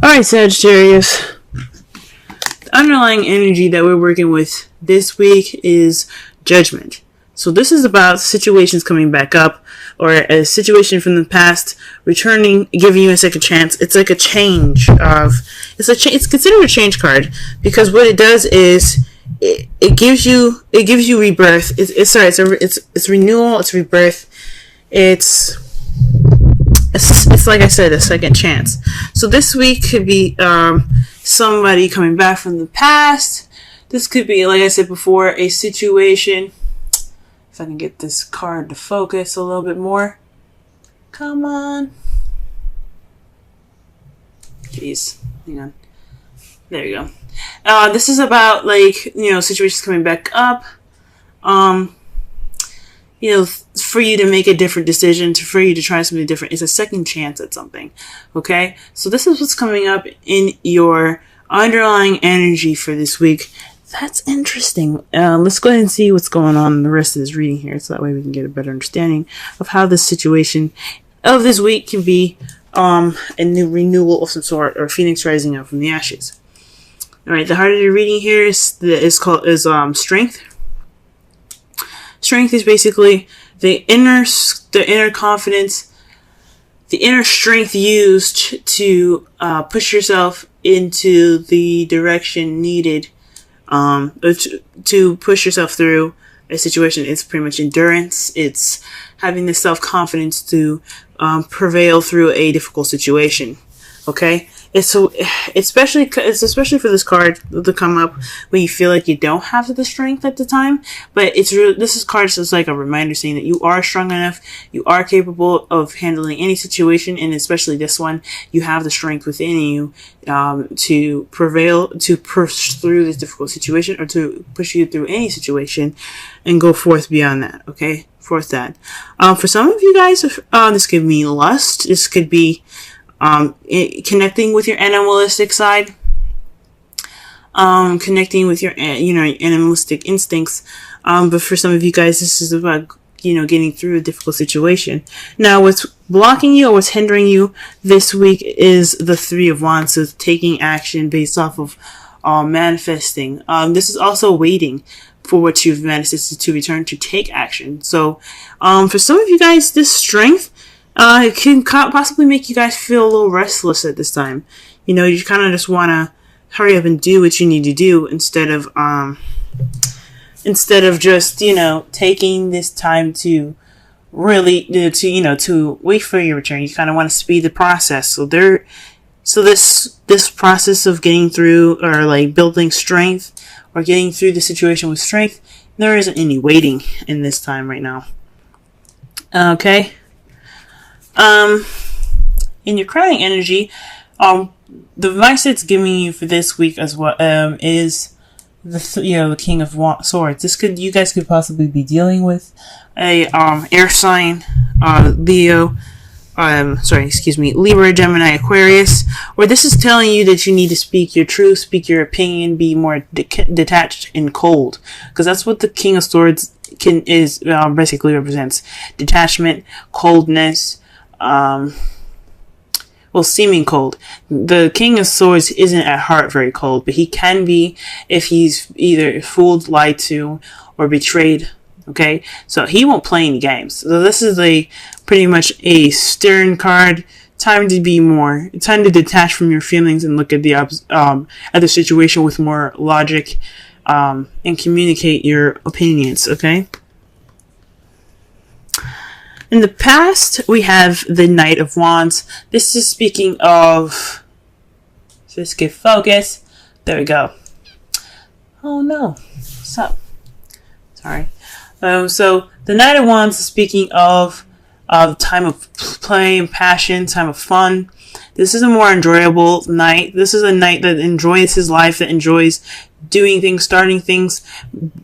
Alright, Sagittarius. The underlying energy that we're working with this week is judgment. So this is about situations coming back up, or a situation from the past returning, giving you a second chance. It's like a change of, it's considered a change card, because what it does is it gives you rebirth. It's renewal. It's rebirth. It's like I said, a second chance. So this week could be somebody coming back from the past. This could be, like I said before, a situation. If I can get this card to focus a little bit more. Come on. Jeez. Hang on. There you go. This is about, situations coming back up. For you to make a different decision, for you to try something different. It's a second chance at something. Okay? So this is what's coming up in your underlying energy for this week. That's interesting. Let's go ahead and see what's going on in the rest of this reading here, so that way we can get a better understanding of how this situation of this week can be a new renewal of some sort, or phoenix rising up from the ashes. All right, the heart of your reading here is strength. Strength is basically the inner confidence, the inner strength used to push yourself into the direction needed. To push yourself through a situation. It's pretty much endurance. It's having the self-confidence to prevail through a difficult situation. Okay? It's especially for this card to come up when you feel like you don't have the strength at the time. But this card is like a reminder saying that you are strong enough, you are capable of handling any situation, and especially this one, you have the strength within you to prevail, to push through this difficult situation, or to push you through any situation and go forth beyond that. Okay, forth that. For some of you guys, this could mean lust. This could be connecting with your animalistic side, connecting with your animalistic instincts. But for some of you guys, this is about getting through a difficult situation. Now, what's blocking you, or what's hindering you this week, is the Three of Wands. So taking action based off of manifesting. This is also waiting for what you've manifested to return, to take action. So for some of you guys, this strength it can possibly make you guys feel a little restless at this time. You kind of just want to hurry up and do what you need to do instead of just, taking this time to really, to wait for your return. You kind of want to speed the process. So this process of getting through, or like building strength, or getting through the situation with strength, there isn't any waiting in this time right now. Okay. In your crowning energy, the advice it's giving you for this week as well, is the King of Swords. You guys could possibly be dealing with a, air sign, Libra, Gemini, Aquarius, or this is telling you that you need to speak your truth, speak your opinion, be more detached and cold, because that's what the King of Swords basically represents: detachment, coldness. Seeming cold. The King of Swords isn't at heart very cold, but he can be if he's either fooled, lied to, or betrayed. Okay, so he won't play any games. So this is pretty much a stern card. Time to detach from your feelings and look at the situation with more logic, and communicate your opinions. Okay. In the past, we have the Knight of Wands. This is speaking of... Just get focus. There we go. Oh no. What's up? Sorry. So, the Knight of Wands is speaking of time of play and passion, time of fun. This is a more enjoyable night. This is a night that enjoys his life, that enjoys doing things, starting things,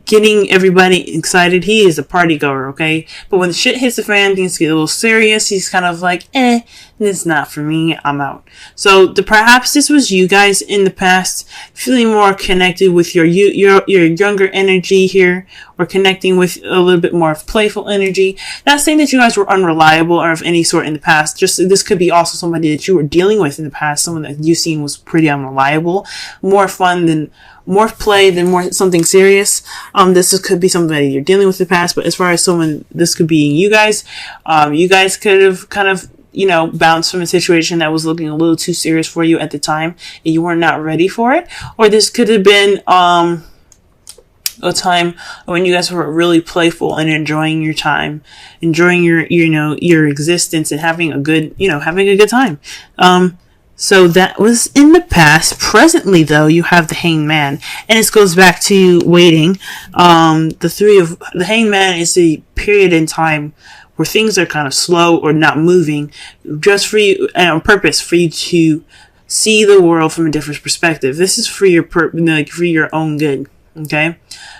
getting everybody excited. He is a party goer, okay? But when shit hits the fan, things get a little serious. He's kind of like, this is not for me. I'm out. So perhaps this was you guys in the past feeling more connected with your younger energy here, or connecting with a little bit more of playful energy. Not saying that you guys were unreliable or of any sort in the past. Just this could be also somebody that you were dealing with in the past, someone that you seen was pretty unreliable, more play than more something serious. This could be somebody you're dealing with in the past, but as far as someone, this could be you guys. You guys could have kind of, bounced from a situation that was looking a little too serious for you at the time, and you were not ready for it. Or this could have been, a time when you guys were really playful and enjoying your time, enjoying your existence, and having a good time. So that was in the past. Presently, though, you have the Hanged Man, and this goes back to waiting. The Hanged Man is the period in time where things are kind of slow or not moving, just for you, on purpose, for you to see the world from a different perspective. This is for your for your own good. Okay.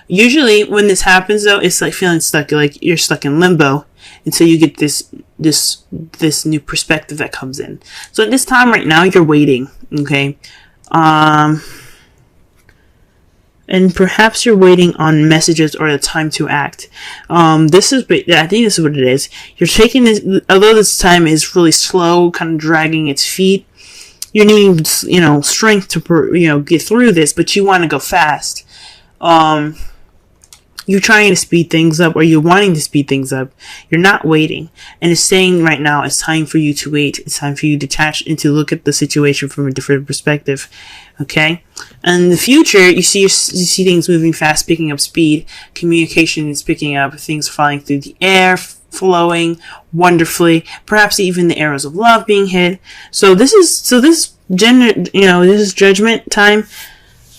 Usually, when this happens, though, it's like feeling stuck, like you're stuck in limbo until you get this new perspective that comes in. So at this time right now, you're waiting. Okay. And perhaps you're waiting on messages or the time to act. I think this is what it is. You're taking this, although this time is really slow, kind of dragging its feet. You're needing, strength to, get through this, but you want to go fast. You're trying to speed things up, or you're wanting to speed things up. You're not waiting. And it's saying right now, it's time for you to wait. It's time for you to detach and to look at the situation from a different perspective. Okay? And in the future, you see things moving fast, picking up speed. Communication is picking up. Things flying through the air, flowing wonderfully. Perhaps even the arrows of love being hit. So this is judgment time.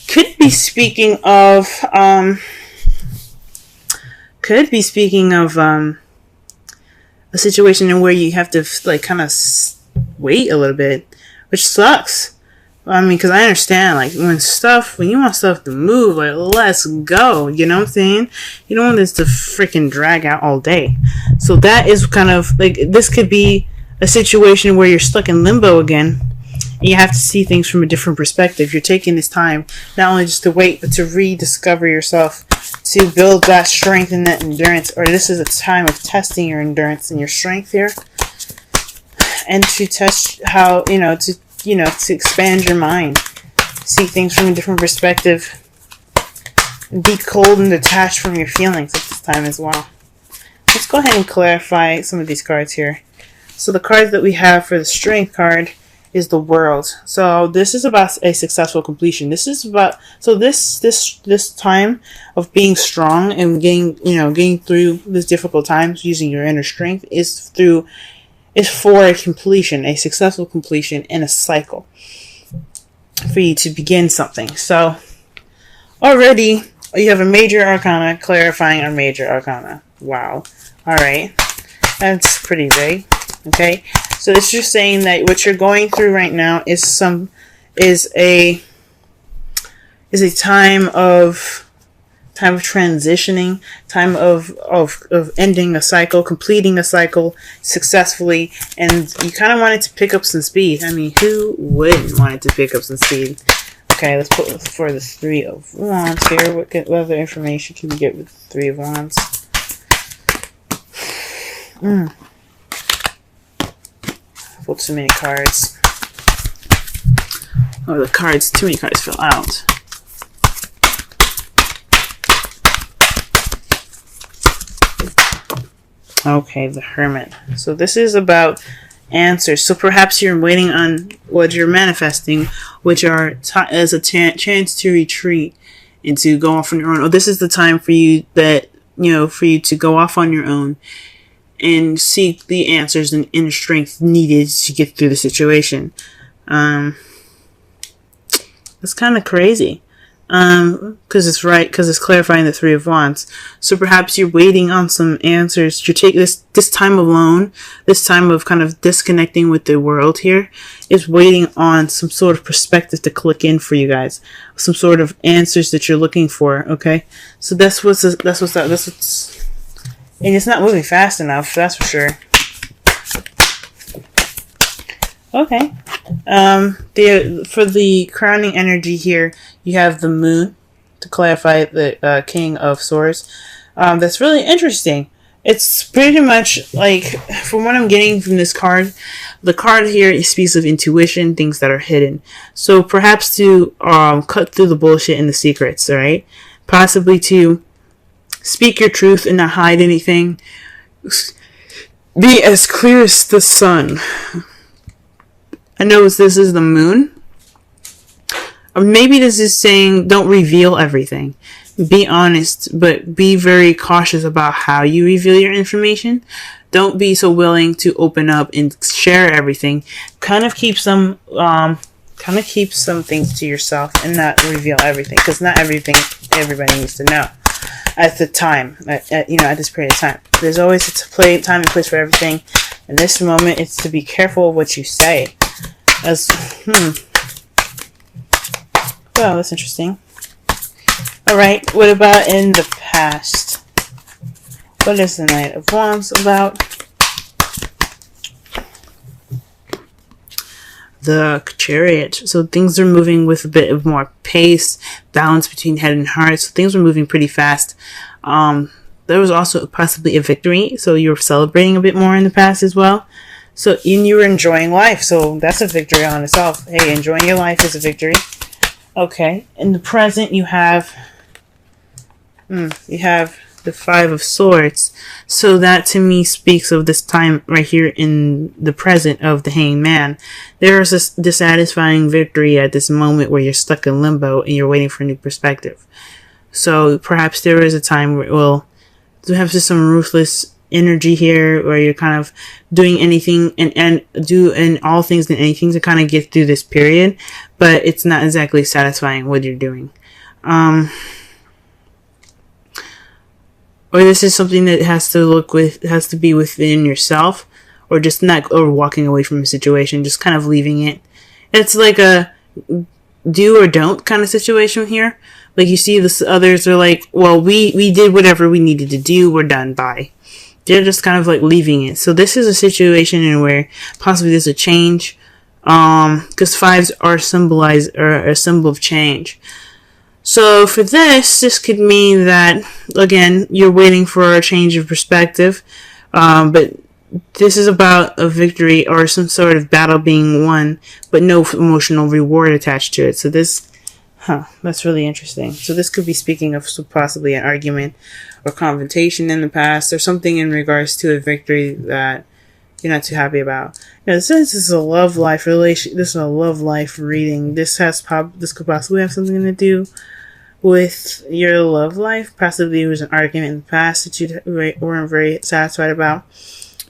Could be speaking of, a situation in where you have to kind of wait a little bit, which sucks. Because I understand, when you want stuff to move, let's go, you know what I'm saying? You don't want this to freaking drag out all day. So that is kind of, this could be a situation where you're stuck in limbo again, and you have to see things from a different perspective. You're taking this time, not only just to wait, but to rediscover yourself, to build that strength and that endurance. Or this is a time of testing your endurance and your strength here, and to test how, to expand your mind, see things from a different perspective, be cold and detached from your feelings at this time as well. Let's go ahead and clarify some of these cards here. So the cards that we have for the Strength card is the World. So this is about a successful completion. This is about, so this time of being strong and getting through these difficult times using your inner strength is for a completion, a successful completion in a cycle, for you to begin something. So already you have a major arcana clarifying a major arcana. Wow. All right. That's pretty vague. Okay. So it's just saying that what you're going through right now is a time of transitioning, time of ending a cycle, completing a cycle successfully, and you kind of want it to pick up some speed. I mean, who wouldn't want it to pick up some speed? Okay, let's put for the Three of Wands here. What other information can we get with the Three of Wands? Pulled too many cards. Oh, too many cards fell out. Okay, the Hermit. So this is about answers. So perhaps you're waiting on what you're manifesting, which are as a chance to retreat and to go off on your own. Or this is the time for you for you to go off on your own and seek the answers and inner strength needed to get through the situation. That's kind of crazy. Because it's right, because it's clarifying the Three of Wands. So perhaps you're waiting on some answers. You take this time alone, this time of kind of disconnecting with the world here, is waiting on some sort of perspective to click in for you guys, some sort of answers that you're looking for. Okay, so and it's not moving fast enough. That's for sure. Okay. For the crowning energy here, you have the moon to clarify the King of Swords. That's really interesting. It's pretty much like, from what I'm getting from this card, the card here speaks of intuition, things that are hidden. So perhaps to cut through the bullshit and the secrets, alright? Possibly to speak your truth and not hide anything. Be as clear as the sun. I know this is the moon. Or maybe this is saying don't reveal everything. Be honest, but be very cautious about how you reveal your information. Don't be so willing to open up and share everything. Kind of keep some things to yourself and not reveal everything, because not everything everybody needs to know at the time. At this period of time, there's always time and place for everything. In this moment, it's to be careful of what you say. Well, that's interesting. Alright, what about in the past? What is the Knight of Wands about? The Chariot. So things are moving with a bit of more pace, balance between head and heart. So things were moving pretty fast. There was also possibly a victory, so you were celebrating a bit more in the past as well. So you were enjoying life, so that's a victory on itself. Hey, enjoying your life is a victory. Okay, in the present you have the Five of Swords. So that to me speaks of this time right here in the present of the Hanged Man. There is this dissatisfying victory at this moment where you're stuck in limbo and you're waiting for a new perspective. So perhaps there is a time where, well, to have just some ruthless energy here where you're kind of doing anything and doing all things and anything to kind of get through this period, but it's not exactly satisfying what you're doing. Or this is something that has to be within yourself, or just or walking away from a situation, just kind of leaving it. It's like a do or don't kind of situation here. Like you see this, others are like, well, we did whatever we needed to do, we're done, bye. They're just kind of like leaving it. So this is a situation in where possibly there's a change, because fives are a symbol of change. So for this could mean that, again, you're waiting for a change of perspective, but this is about a victory or some sort of battle being won, but no emotional reward attached to it. So that's really interesting. So this could be speaking of possibly an argument or confrontation in the past, or something in regards to a victory that you're not too happy about. Now, since this is a love life relation, this is a love life reading. This could possibly have something to do with your love life. Possibly it was an argument in the past that you weren't very satisfied about.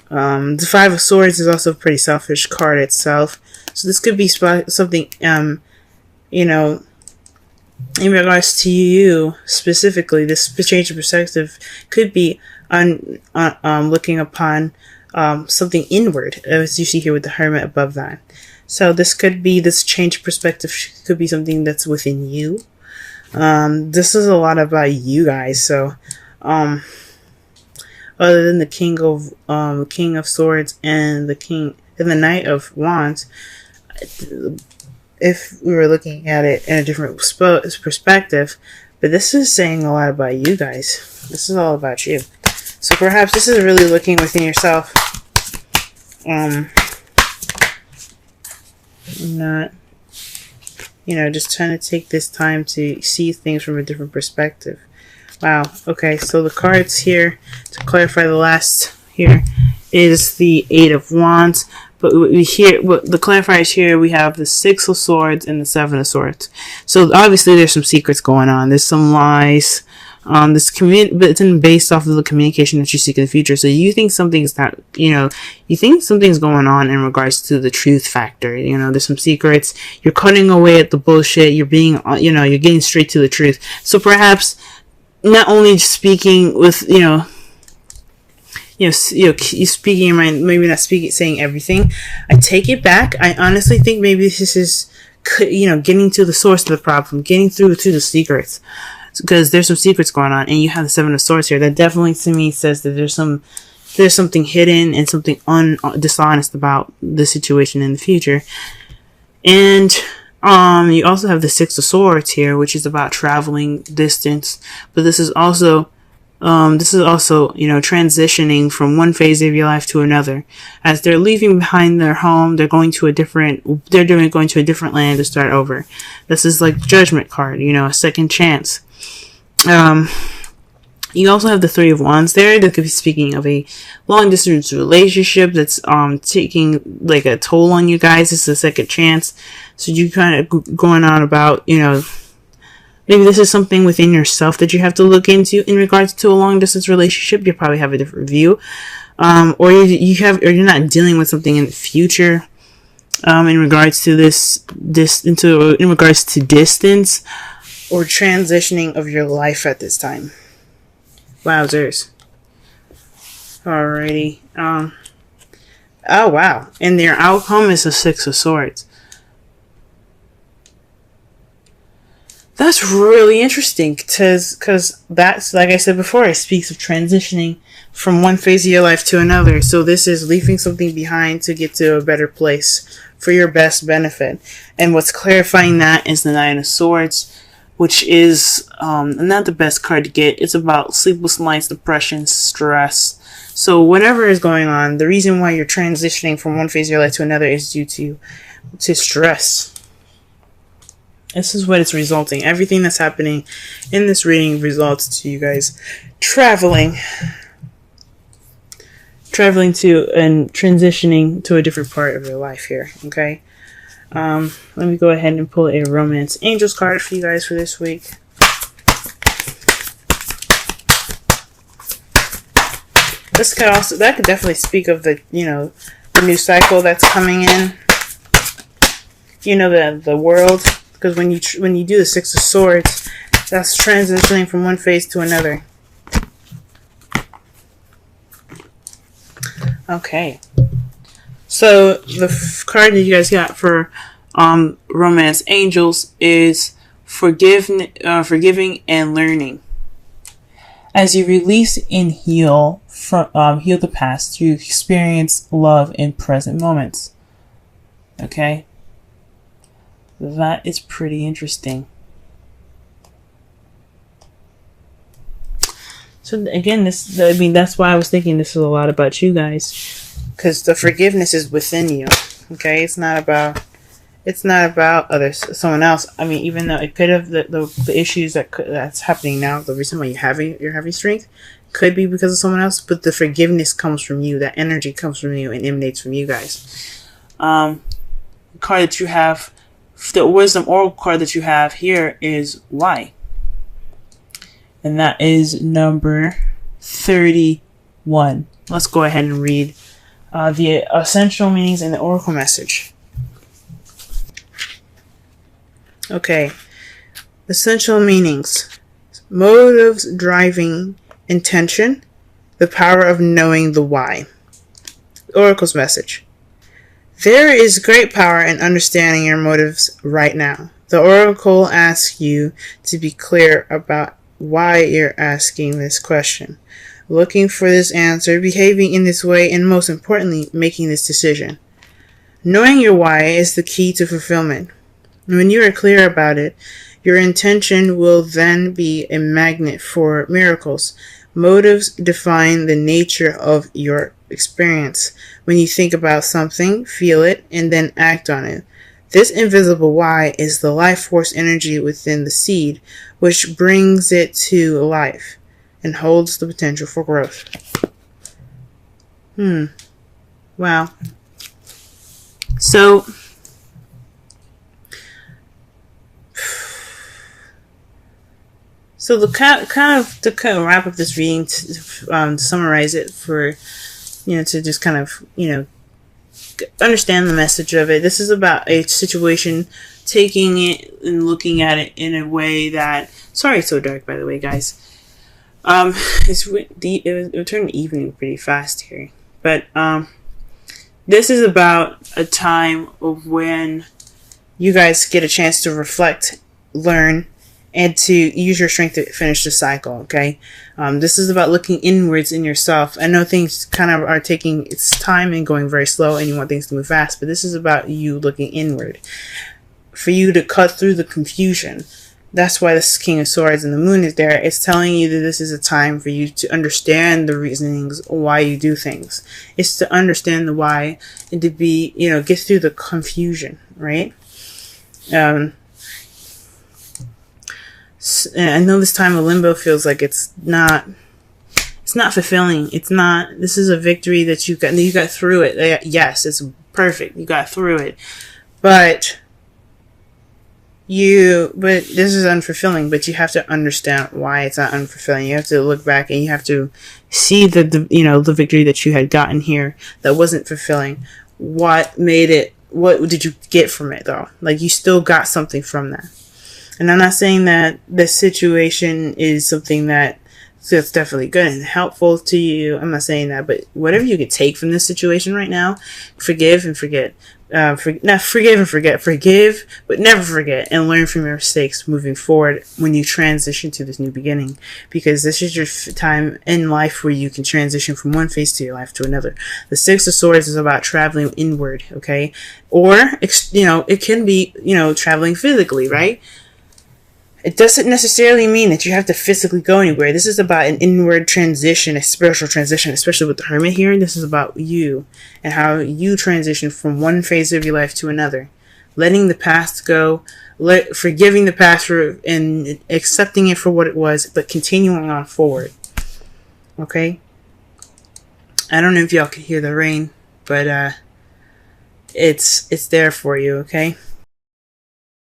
The Five of Swords is also a pretty selfish card itself. So this could be something, in regards to you specifically. This change of perspective could be on looking upon something inward, as you see here with the Hermit above that. So this change of perspective could be something that's within you. This is a lot about you guys. So other than the King of Swords and the Knight of Wands, if we were looking at it in a different perspective, but this is saying a lot about you guys. This is all about you. So perhaps this is really looking within yourself. Not, just trying to take this time to see things from a different perspective. Wow. Okay, so the cards here, to clarify the last here, is the Eight of Wands. But the clarifiers here, we have the Six of Swords and the Seven of Swords. So obviously there's some secrets going on. There's some lies. But it's based off of the communication that you seek in the future. So you think something's not, you think something's going on in regards to the truth factor. There's some secrets. You're cutting away at the bullshit. You're being, you're getting straight to the truth. So perhaps not only speaking with, you speaking your mind, maybe not saying everything. I take it back. I honestly think maybe this is, getting to the source of the problem, getting through to the secrets, because there's some secrets going on, and you have the Seven of Swords here. That definitely to me says that there's something hidden and something dishonest about the situation in the future. And you also have the Six of Swords here, which is about traveling distance, but this is also transitioning from one phase of your life to another. As they're leaving behind their home, they're going to a different land to start over. This is like Judgment card, a second chance. You also have the Three of Wands there. That could be speaking of a long distance relationship that's taking like a toll on you guys. It's a second chance. So you kind of going on about, maybe this is something within yourself that you have to look into in regards to a long distance relationship. You probably have a different view. Or you're not dealing with something in the future, in regards to in regards to distance or transitioning of your life at this time. Wowzers. Alrighty. Oh wow. And their outcome is the Six of Swords. That's really interesting because that's, like I said before, it speaks of transitioning from one phase of your life to another. So this is leaving something behind to get to a better place for your best benefit. And what's clarifying that is the Nine of Swords, which is not the best card to get. It's about sleepless nights, depression, stress. So whatever is going on, the reason why you're transitioning from one phase of your life to another is due to stress. This is what it's resulting. Everything that's happening in this reading results to you guys traveling to and transitioning to a different part of your life here. Okay. Let me go ahead and pull a Romance Angels card for you guys for this week. That could definitely speak of the the new cycle that's coming in. The world. Because when you do the Six of Swords, that's transitioning from one phase to another. Okay. So the card that you guys got for Romance Angels is forgiving and learning. As you release and heal the past, you experience love in present moments. Okay. That is pretty interesting. So again, that's why I was thinking this is a lot about you guys, because the forgiveness is within you. Okay, it's not about someone else. I mean, even though it could have the issues that's happening now, the reason why you're having strength could be because of someone else, but the forgiveness comes from you. That energy comes from you and emanates from you guys. The card that you have. The Wisdom Oracle card that you have here is why. And that is number 31. Let's go ahead and read the essential meanings and the Oracle message. Okay. Essential meanings. Motives driving intention. The power of knowing the why. Oracle's message. There is great power in understanding your motives right now. The Oracle asks you to be clear about why you're asking this question, looking for this answer, behaving in this way, and most importantly, making this decision. Knowing your why is the key to fulfillment. When you are clear about it, your intention will then be a magnet for miracles. Motives define the nature of your experience. When you think about something, feel it, and then act on it. This invisible why is the life force energy within the seed, which brings it to life and holds the potential for growth. Wow. So So the kind of wrap up this reading, to summarize it for, to just kind of, understand the message of it. This is about a situation, taking it and looking at it in a way that, sorry it's so dark, by the way, guys. It turned evening pretty fast here. But, this is about a time of when you guys get a chance to reflect, learn, and to use your strength to finish the cycle, okay? This is about looking inwards in yourself. I know things kind of are taking its time and going very slow, and you want things to move fast, but this is about you looking inward. For you to cut through the confusion. That's why this King of Swords and the Moon is there. It's telling you that this is a time for you to understand the reasonings why you do things. It's to understand the why and to be, get through the confusion, right? I know this time of limbo feels like it's not fulfilling. This is a victory that you got through it. Yes, it's perfect. You got through it. But this is unfulfilling, but you have to understand why it's not unfulfilling. You have to look back and you have to see the victory that you had gotten here that wasn't fulfilling. What made it? What did you get from it though? Like, you still got something from that. And I'm not saying that this situation is something that's definitely good and helpful to you. I'm not saying that, but whatever you could take from this situation right now, forgive and forget. Forgive and forget. Forgive, but never forget, and learn from your mistakes moving forward when you transition to this new beginning. Because this is your time in life where you can transition from one phase to your life to another. The Six of Swords is about traveling inward, okay? Or, it can be, traveling physically, right? It doesn't necessarily mean that you have to physically go anywhere. This is about an inward transition, a spiritual transition, especially with the Hermit here. This is about you and how you transition from one phase of your life to another. Letting the past go, forgiving the past and accepting it for what it was, but continuing on forward. Okay? I don't know if y'all can hear the rain, but it's there for you, okay?